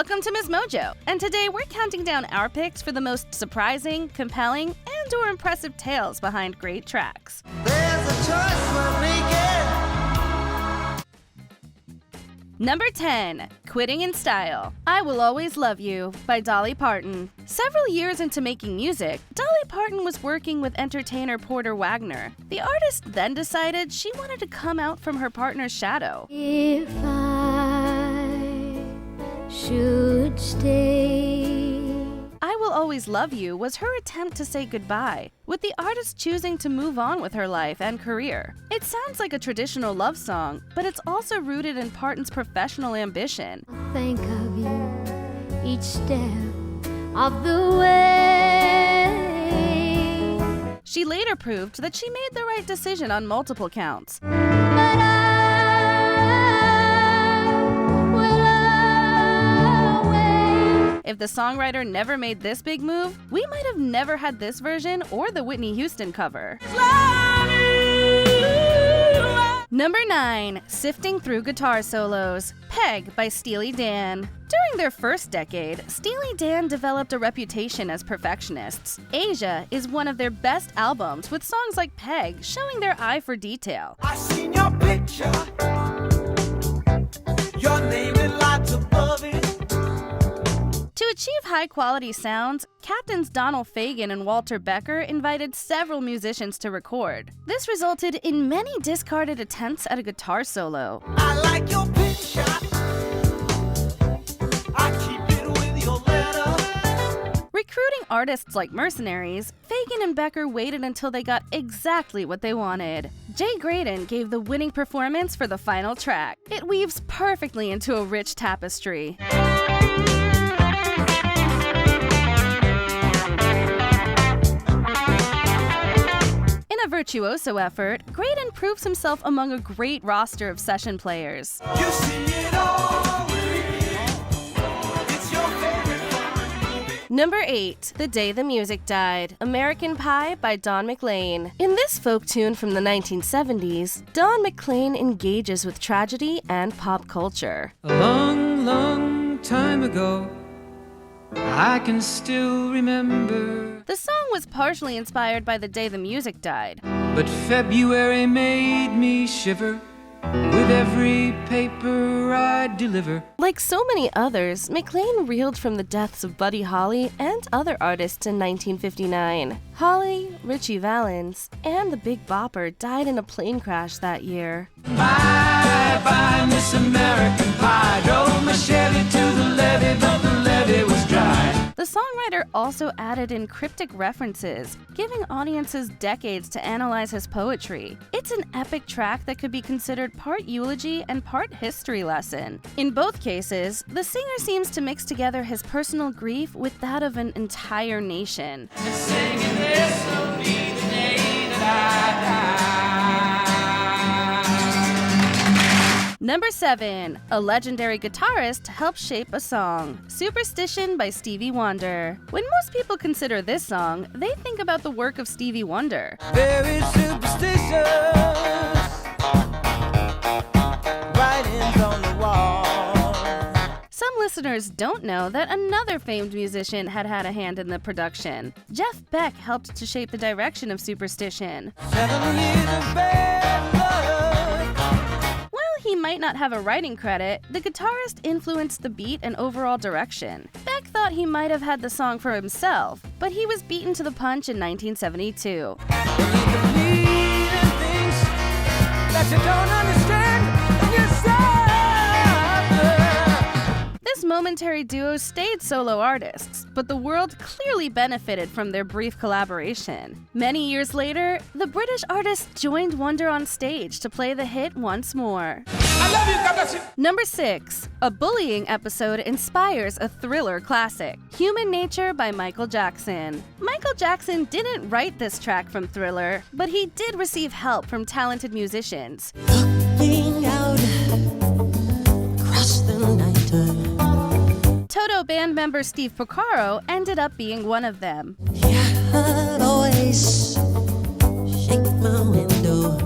Welcome to MsMojo, and today we're counting down our picks for the most surprising, compelling, and/or impressive tales behind great tracks. There's a choice we're making. Number 10. Quitting in Style. I Will Always Love You by Dolly Parton. Several years into making music, Dolly Parton was working with entertainer Porter Wagner. The artist then decided she wanted to come out from her partner's shadow. If I should stay. I Will Always Love You was her attempt to say goodbye, with the artist choosing to move on with her life and career. It sounds like a traditional love song, but it's also rooted in Parton's professional ambition. I'll think of you each step of the way. She later proved that she made the right decision on multiple counts. But I will always. If the songwriter never made this big move, we might have never had this version or the Whitney Houston cover. Number 9. Sifting Through Guitar Solos. Peg by Steely Dan. During their first decade, Steely Dan developed a reputation as perfectionists. Asia is one of their best albums, with songs like Peg showing their eye for detail. I seen your picture. Your name in lights above it. To achieve high-quality sounds, Captains Donald Fagen and Walter Becker invited several musicians to record. This resulted in many discarded attempts at a guitar solo. I like your picture. I keep it with your letter. Recruiting artists like mercenaries, Fagen and Becker waited until they got exactly what they wanted. Jay Graydon gave the winning performance for the final track. It weaves perfectly into a rich tapestry. In a virtuoso effort, Graydon proves himself among a great roster of session players. You see it all. It's your favorite one. Number 8. The Day the Music Died. American Pie by Don McLean. In this folk tune from the 1970s, Don McLean engages with tragedy and pop culture. A long, long time ago, I can still remember. The song was partially inspired by The Day the Music Died. But February made me shiver with every paper I deliver. Like so many others, McLean reeled from the deaths of Buddy Holly and other artists in 1959. Holly, Ritchie Valens, and the Big Bopper died in a plane crash that year. Bye, bye, Miss American Pie. Drove my Chevy to the levee, but the levee was dry. The songwriter also added in cryptic references, giving audiences decades to analyze his poetry. It's an epic track that could be considered part eulogy and part history lesson. In both cases, the singer seems to mix together his personal grief with that of an entire nation. Singing this will be the day that I die. Number 7. A legendary guitarist helped shape a song. Superstition by Stevie Wonder. When most people consider this song, they think about the work of Stevie Wonder. Very superstitious. Writings on the wall. Some listeners don't know that another famed musician had a hand in the production. Jeff Beck helped to shape the direction of Superstition. 7 years of bad luck. While he might not have a writing credit, the guitarist influenced the beat and overall direction. Beck thought he might have had the song for himself, but he was beaten to the punch in 1972. That you don't understand yourself. This momentary duo stayed solo artists, but the world clearly benefited from their brief collaboration. Many years later, the British artist joined Wonder on stage to play the hit once more. I love you, God bless you. Number 6. A bullying episode inspires a thriller classic. Human Nature by Michael Jackson. Michael Jackson didn't write this track from Thriller, but he did receive help from talented musicians. Looking out across the night. Toto band member Steve Porcaro ended up being one of them. I'd always shake my window.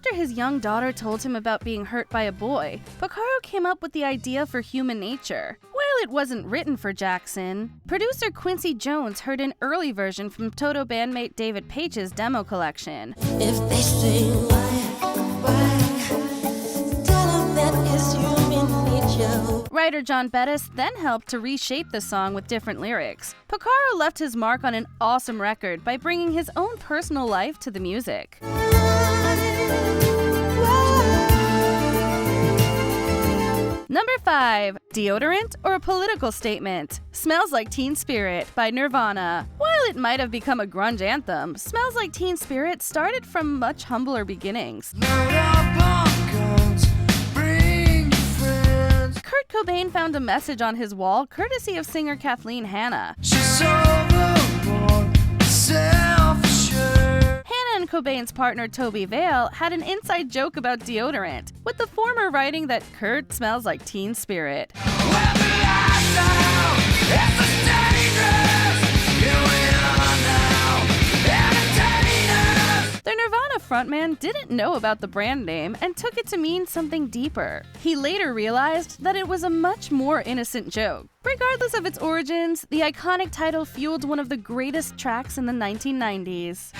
After his young daughter told him about being hurt by a boy, Porcaro came up with the idea for Human Nature. While it wasn't written for Jackson, producer Quincy Jones heard an early version from Toto bandmate David Page's demo collection. If they say why, tell them that it's human nature. Writer John Bettis then helped to reshape the song with different lyrics. Porcaro left his mark on an awesome record by bringing his own personal life to the music. Number 5. Deodorant or a political statement? Smells Like Teen Spirit by Nirvana. While it might have become a grunge anthem, Smells Like Teen Spirit started from much humbler beginnings. Kurt Cobain found a message on his wall courtesy of singer Kathleen Hanna. Hanna and Cobain's partner Toby Vale had an inside joke about deodorant, with the former writing that Kurt smells like Teen Spirit. The Nirvana frontman didn't know about the brand name and took it to mean something deeper. He later realized that it was a much more innocent joke. Regardless of its origins, the iconic title fueled one of the greatest tracks in the 1990s.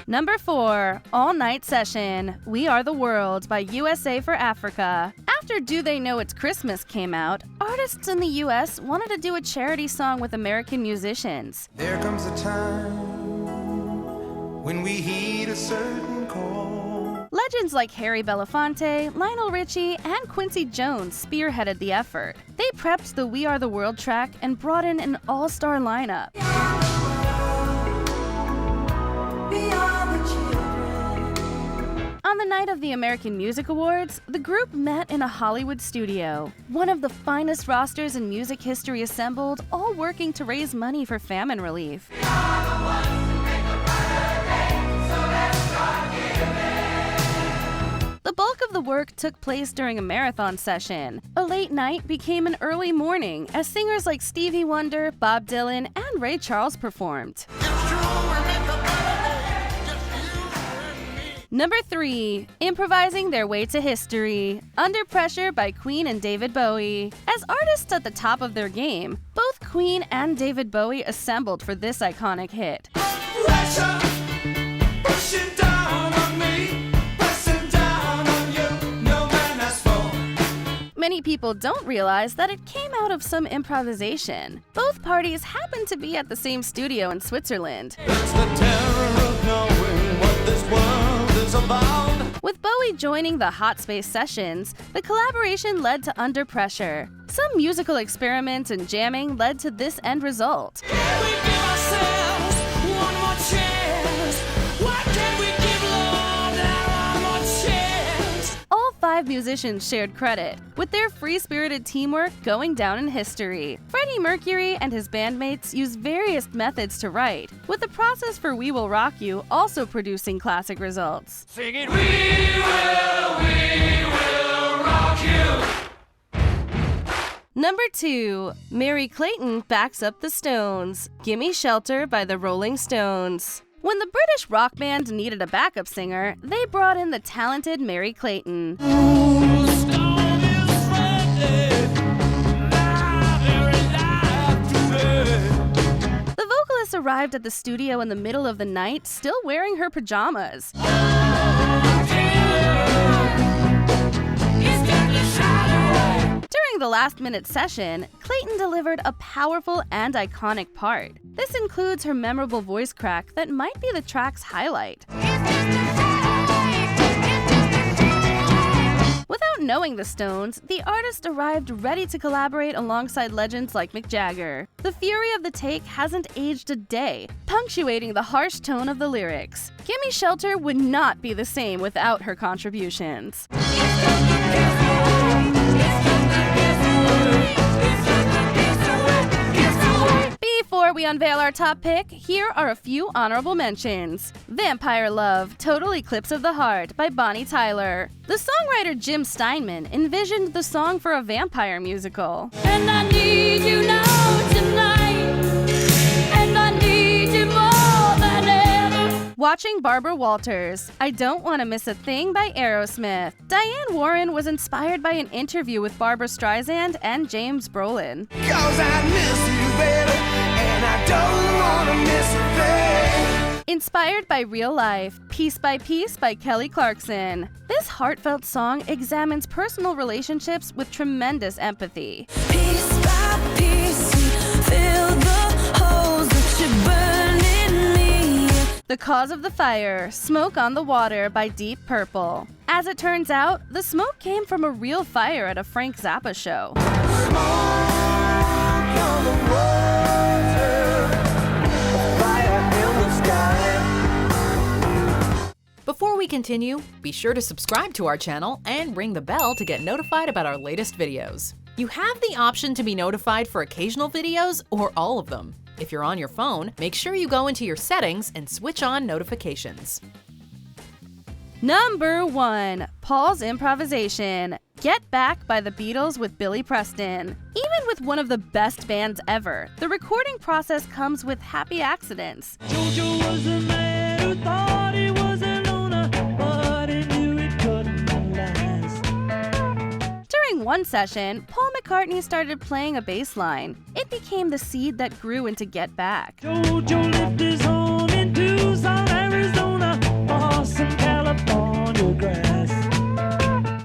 Number 4. All Night Session, We Are the World by USA for Africa. After Do They Know It's Christmas came out, artists in the US wanted to do a charity song with American musicians. There comes a time when we heed a certain call. Legends like Harry Belafonte, Lionel Richie, and Quincy Jones spearheaded the effort. They prepped the We Are the World track and brought in an all-star lineup. On the night of the American Music Awards, the group met in a Hollywood studio. One of the finest rosters in music history assembled, all working to raise money for famine relief. The bulk of the work took place during a marathon session. A late night became an early morning as singers like Stevie Wonder, Bob Dylan, and Ray Charles performed. Number 3. Improvising Their Way to History, Under Pressure by Queen and David Bowie. As artists at the top of their game, both Queen and David Bowie assembled for this iconic hit. Pressure, pushing down on me, pressing down on you, no man has fallen. Many people don't realize that it came out of some improvisation. Both parties happened to be at the same studio in Switzerland. It's the terror of knowing what this world is about. With Bowie joining the Hot Space Sessions, the collaboration led to Under Pressure. Some musical experiments and jamming led to this end result. Can we give ourselves one more chance? Why can't we give love that one more chance? All 5 musicians shared credit, with their free-spirited teamwork going down in history. Freddie Mercury and his bandmates used various methods to write, with the process for We Will Rock You also producing classic results. Sing it. We will rock you. Number 2. Merry Clayton backs up the Stones, Gimme Shelter by the Rolling Stones. When the British rock band needed a backup singer, they brought in the talented Merry Clayton. The vocalist arrived at the studio in the middle of the night, still wearing her pajamas. During the last-minute session, Clayton delivered a powerful and iconic part. This includes her memorable voice crack that might be the track's highlight. Without knowing the Stones, the artist arrived ready to collaborate alongside legends like Mick Jagger. The fury of the take hasn't aged a day, punctuating the harsh tone of the lyrics. Gimme Shelter would not be the same without her contributions. Before we unveil our top pick, here are a few honorable mentions. Vampire Love, Total Eclipse of the Heart by Bonnie Tyler. The songwriter Jim Steinman envisioned the song for a vampire musical. And I need you now tonight, and I need you more than ever. Watching Barbara Walters, I Don't Want to Miss a Thing by Aerosmith. Diane Warren was inspired by an interview with Barbra Streisand and James Brolin. 'Cause I miss you, baby, and I don't wanna miss a thing. Inspired by real life, Piece by Piece by Kelly Clarkson. This heartfelt song examines personal relationships with tremendous empathy. Piece by piece, you fill the holes that you burn in me. The Cause of the Fire, Smoke on the Water by Deep Purple. As it turns out, the smoke came from a real fire at a Frank Zappa show. Before we continue, be sure to subscribe to our channel and ring the bell to get notified about our latest videos. You have the option to be notified for occasional videos or all of them. If you're on your phone, make sure you go into your settings and switch on notifications. Number 1. Paul's Improvisation. Get Back by the Beatles with Billy Preston. Even with one of the best bands ever, the recording process comes with happy accidents. Jojo was a man who thought he was a loner, but he knew it couldn't last. During one session, Paul McCartney started playing a bass line. It became the seed that grew into Get Back. Jojo lived his home in Tucson, Arizona, or some California grass.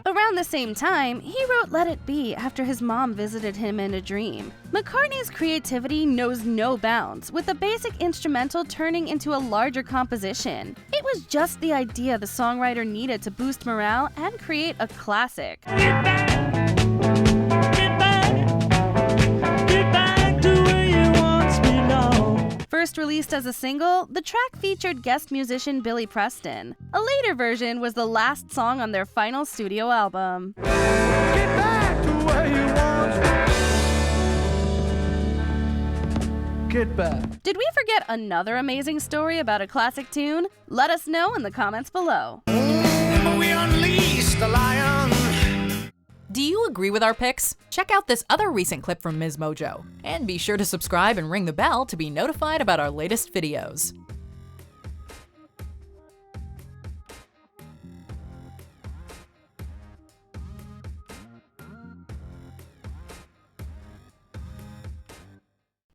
Around the same time, he wrote Let It Be after his mom visited him in a dream. McCartney's creativity knows no bounds, with the basic instrumental turning into a larger composition. It was just the idea the songwriter needed to boost morale and create a classic. Get back to where you once belonged. First released as a single, the track featured guest musician Billy Preston. A later version was the last song on their final studio album. Get back to where you once. Get back. Did we forget another amazing story about a classic tune? Let us know in the comments below. We unleashed the lion. Do you agree with our picks? Check out this other recent clip from MsMojo. And be sure to subscribe and ring the bell to be notified about our latest videos.